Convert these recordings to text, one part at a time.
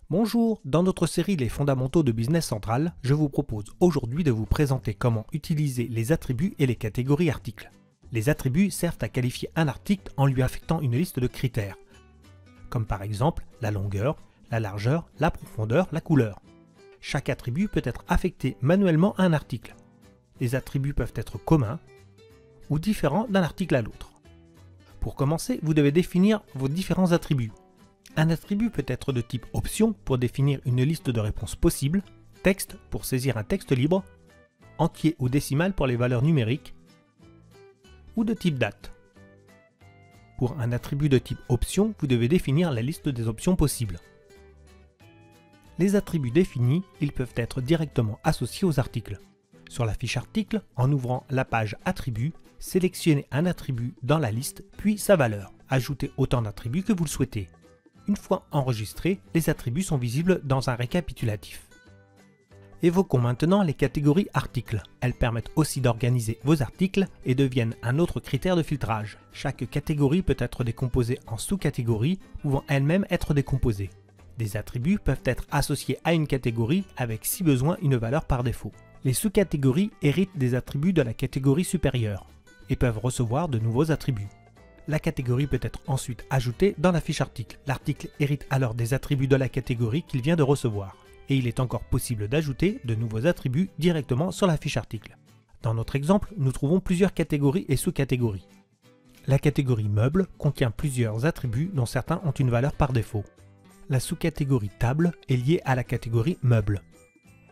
Bonjour, dans notre série Les fondamentaux de Business Central, je vous propose aujourd'hui de vous présenter comment utiliser les attributs et les catégories articles. Les attributs servent à qualifier un article en lui affectant une liste de critères, comme par exemple la longueur, la largeur, la profondeur, la couleur. Chaque attribut peut être affecté manuellement à un article. Les attributs peuvent être communs ou différents d'un article à l'autre. Pour commencer, vous devez définir vos différents attributs. Un attribut peut être de type option pour définir une liste de réponses possibles, texte pour saisir un texte libre, entier ou décimal pour les valeurs numériques, ou de type date. Pour un attribut de type option, vous devez définir la liste des options possibles. Les attributs définis, ils peuvent être directement associés aux articles. Sur la fiche article, en ouvrant la page attributs, sélectionnez un attribut dans la liste, puis sa valeur. Ajoutez autant d'attributs que vous le souhaitez. Une fois enregistrés, les attributs sont visibles dans un récapitulatif. Évoquons maintenant les catégories articles. Elles permettent aussi d'organiser vos articles et deviennent un autre critère de filtrage. Chaque catégorie peut être décomposée en sous-catégories, pouvant elles-mêmes être décomposées. Des attributs peuvent être associés à une catégorie avec si besoin une valeur par défaut. Les sous-catégories héritent des attributs de la catégorie supérieure et peuvent recevoir de nouveaux attributs. La catégorie peut être ensuite ajoutée dans la fiche article. L'article hérite alors des attributs de la catégorie qu'il vient de recevoir. Et il est encore possible d'ajouter de nouveaux attributs directement sur la fiche article. Dans notre exemple, nous trouvons plusieurs catégories et sous-catégories. La catégorie meubles contient plusieurs attributs dont certains ont une valeur par défaut. La sous-catégorie table est liée à la catégorie meubles.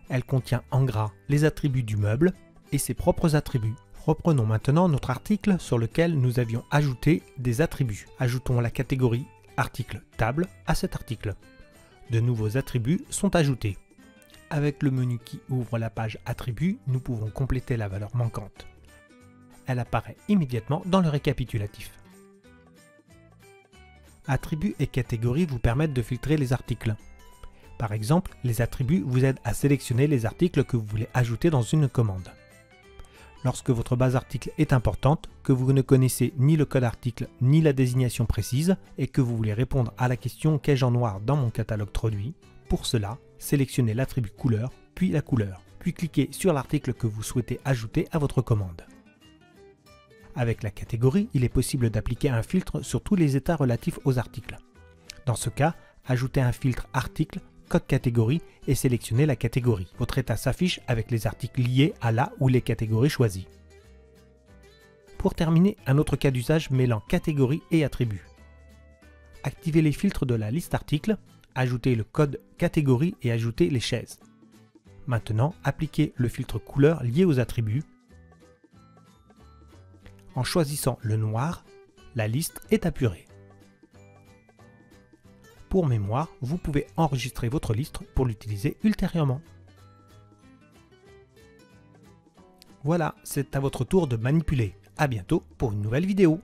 Elle contient en gras les attributs du meuble et ses propres attributs. Reprenons maintenant notre article sur lequel nous avions ajouté des attributs. Ajoutons la catégorie article table à cet article. De nouveaux attributs sont ajoutés. Avec le menu qui ouvre la page attributs, nous pouvons compléter la valeur manquante. Elle apparaît immédiatement dans le récapitulatif. Attributs et catégories vous permettent de filtrer les articles. Par exemple, les attributs vous aident à sélectionner les articles que vous voulez ajouter dans une commande. Lorsque votre base article est importante, que vous ne connaissez ni le code article ni la désignation précise et que vous voulez répondre à la question qu'ai-je en noir dans mon catalogue traduit, pour cela, sélectionnez l'attribut couleur, puis la couleur, puis cliquez sur l'article que vous souhaitez ajouter à votre commande. Avec la catégorie, il est possible d'appliquer un filtre sur tous les états relatifs aux articles. Dans ce cas, ajoutez un filtre article code catégorie et sélectionnez la catégorie. Votre état s'affiche avec les articles liés à la ou les catégories choisies. Pour terminer, un autre cas d'usage mêlant catégorie et attributs. Activez les filtres de la liste articles, ajoutez le code catégorie et ajoutez les chaises. Maintenant, appliquez le filtre couleur lié aux attributs. En choisissant le noir, la liste est apurée. Pour mémoire, vous pouvez enregistrer votre liste pour l'utiliser ultérieurement. Voilà, c'est à votre tour de manipuler. À bientôt pour une nouvelle vidéo.